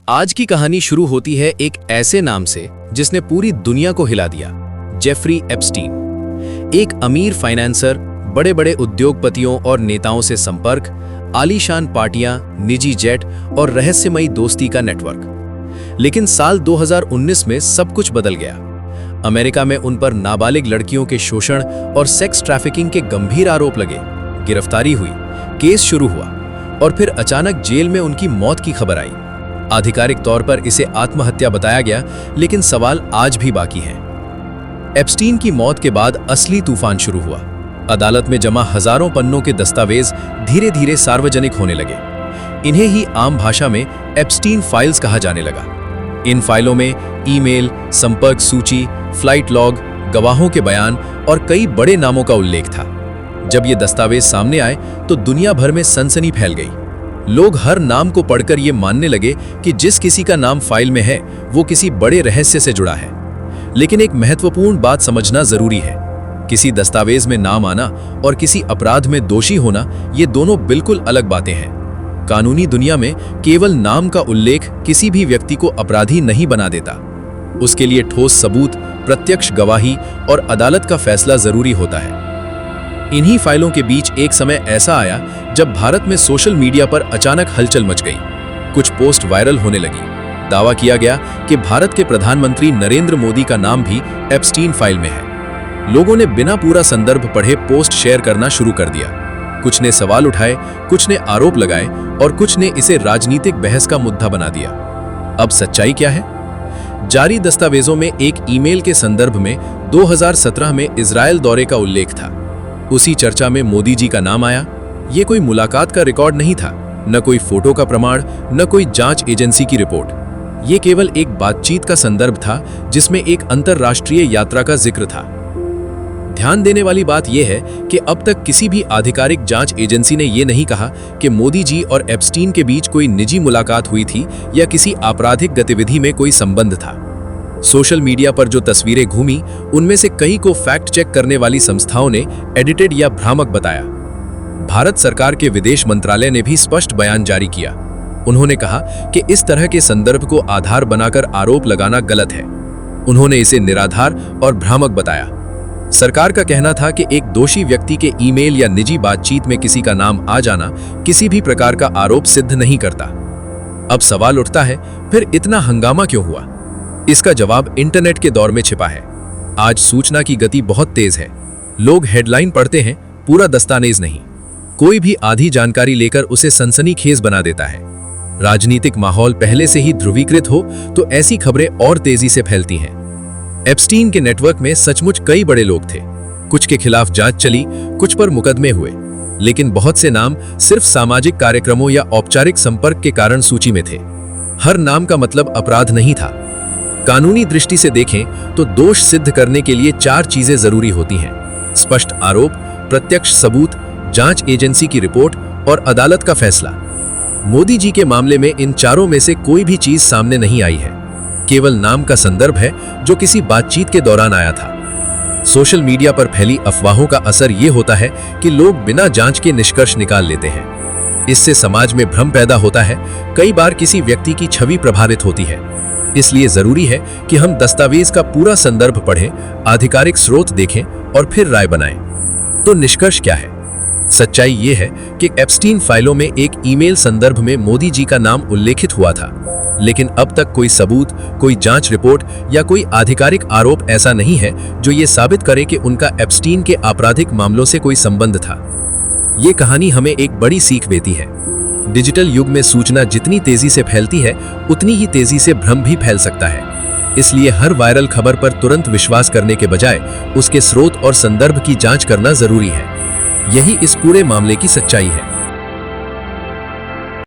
आज की कहानी शुरू होती है एक ऐसे नाम से जिसने पूरी दुनिया को हिला दिया, जेफरी एप्स्टीन। एक अमीर फाइनेंसर, बड़े बड़े उद्योगपतियों और नेताओं से संपर्क, आलीशान पार्टियां, निजी जेट और रहस्यमयी दोस्ती का नेटवर्क। लेकिन साल 2019 में सब कुछ बदल गया। अमेरिका में उन पर नाबालिग लड़कियों के शोषण और सेक्स ट्रैफिकिंग के गंभीर आरोप लगे। गिरफ्तारी हुई, केस शुरू हुआ और फिर अचानक जेल में उनकी मौत की खबर आई। आधिकारिक तौर पर इसे आत्महत्या बताया गया, लेकिन सवाल आज भी बाकी हैं। एप्स्टीन की मौत के बाद असली तूफान शुरू हुआ। अदालत में जमा हजारों पन्नों के दस्तावेज धीरे धीरे सार्वजनिक होने लगे। इन्हें ही आम भाषा में एप्स्टीन फाइल्स कहा जाने लगा। इन फाइलों में ईमेल, संपर्क सूची, फ्लाइट लॉग, गवाहों के बयान और कई बड़े नामों का उल्लेख था। जब ये दस्तावेज सामने आए तो दुनिया भर में सनसनी फैल गई। लोग हर नाम को पढ़कर ये मानने लगे कि जिस किसी का नाम फाइल में है वो किसी बड़े रहस्य से जुड़ा है। लेकिन एक महत्वपूर्ण बात समझना जरूरी है। किसी दस्तावेज में नाम आना और किसी अपराध में दोषी होना, ये दोनों बिल्कुल अलग बातें हैं। कानूनी दुनिया में केवल नाम का उल्लेख किसी भी व्यक्ति को अपराधी नहीं बना देता। उसके लिए ठोस सबूत, प्रत्यक्ष गवाही और अदालत का फैसला जरूरी होता है। इन्हीं फाइलों के बीच एक समय ऐसा आया जब भारत में सोशल मीडिया पर अचानक हलचल मच गई। कुछ पोस्ट वायरल होने लगी। दावा किया गया कि भारत के प्रधानमंत्री नरेंद्र मोदी का नाम भी एप्स्टीन फाइल में है। लोगों ने बिना पूरा संदर्भ पढ़े पोस्ट शेयर करना शुरू कर दिया। कुछ ने सवाल उठाए, कुछ ने आरोप लगाए और कुछ ने इसे राजनीतिक बहस का मुद्दा बना दिया। अब सच्चाई क्या है? जारी दस्तावेजों में एक ईमेल के संदर्भ में 2017 में इजरायल दौरे का उल्लेख था। उसी चर्चा में मोदी जी का नाम आया। ये कोई मुलाकात का रिकॉर्ड नहीं था, न कोई फोटो का प्रमाण, न कोई जांच एजेंसी की रिपोर्ट। ये केवल एक बातचीत का संदर्भ था जिसमें एक अंतरराष्ट्रीय यात्रा का जिक्र था। ध्यान देने वाली बात यह है कि अब तक किसी भी आधिकारिक जांच एजेंसी ने यह नहीं कहा कि मोदी जी और एप्स्टीन के बीच कोई निजी मुलाकात हुई थी या किसी आपराधिक गतिविधि में कोई संबंध था। सोशल मीडिया पर जो तस्वीरें घूमी, उनमें से कई को फैक्ट चेक करने वाली संस्थाओं ने एडिटेड या भ्रामक बताया। भारत सरकार के विदेश मंत्रालय ने भी स्पष्ट बयान जारी किया। उन्होंने कहा कि इस तरह के संदर्भ को आधार बनाकर आरोप लगाना गलत है। उन्होंने इसे निराधार और भ्रामक बताया। सरकार का कहना था कि एक दोषी व्यक्ति के ईमेल या निजी बातचीत में किसी का नाम आ जाना किसी भी प्रकार का आरोप सिद्ध नहीं करता। अब सवाल उठता है, फिर इतना हंगामा क्यों हुआ? इसका जवाब इंटरनेट के दौर में छिपा है। आज सूचना की गति बहुत तेज है। लोग हेडलाइन पढ़ते हैं, पूरा दस्तावेज नहीं। कोई भी आधी जानकारी लेकर उसे सनसनीखेज बना देता है। राजनीतिक माहौल पहले से ही ध्रुवीकृत हो तो ऐसी खबरें और तेजी से फैलती हैं। एप्स्टीन के नेटवर्क में सचमुच कई बड़े लोग थे। कुछ के खिलाफ जांच चली, कुछ पर मुकदमे हुए, लेकिन बहुत से नाम सिर्फ सामाजिक कार्यक्रमों या औपचारिक संपर्क के कारण सूची में थे। हर नाम का मतलब अपराध नहीं था। कानूनी दृष्टि से देखें तो दोष सिद्ध करने के लिए 4 चीजें जरूरी होती हैं: स्पष्ट आरोप, प्रत्यक्ष सबूत, जांच एजेंसी की रिपोर्ट और अदालत का फैसला। मोदी जी के मामले में इन चारों में से कोई भी चीज सामने नहीं आई है। केवल नाम का संदर्भ है जो किसी बातचीत के दौरान आया था। सोशल मीडिया पर फैली अफवाहों का असर यह होता है कि लोग बिना जांच के निष्कर्ष निकाल लेते हैं। इससे समाज में भ्रम पैदा होता है। कई बार किसी व्यक्ति की छवि प्रभावित होती है। इसलिए जरूरी है कि हम दस्तावेज का पूरा संदर्भ पढ़ें, आधिकारिक स्रोत देखें और फिर राय बनाएं। तो निष्कर्ष क्या है? सच्चाई ये है कि एप्स्टीन फाइलों में एक ईमेल संदर्भ में मोदी जी का नाम उल्लेखित हुआ था, लेकिन अब तक कोई सबूत, कोई जांच रिपोर्ट या कोई आधिकारिक आरोप ऐसा नहीं है जो ये साबित करे कि उनका एप्स्टीन के आपराधिक मामलों से कोई संबंध था। ये कहानी हमें एक बड़ी सीख देती है। डिजिटल युग में सूचना जितनी तेजी से फैलती है, उतनी ही तेजी से भ्रम भी फैल सकता है। इसलिए हर वायरल खबर पर तुरंत विश्वास करने के बजाय उसके स्रोत और संदर्भ की जांच करना जरूरी है। यही इस पूरे मामले की सच्चाई है।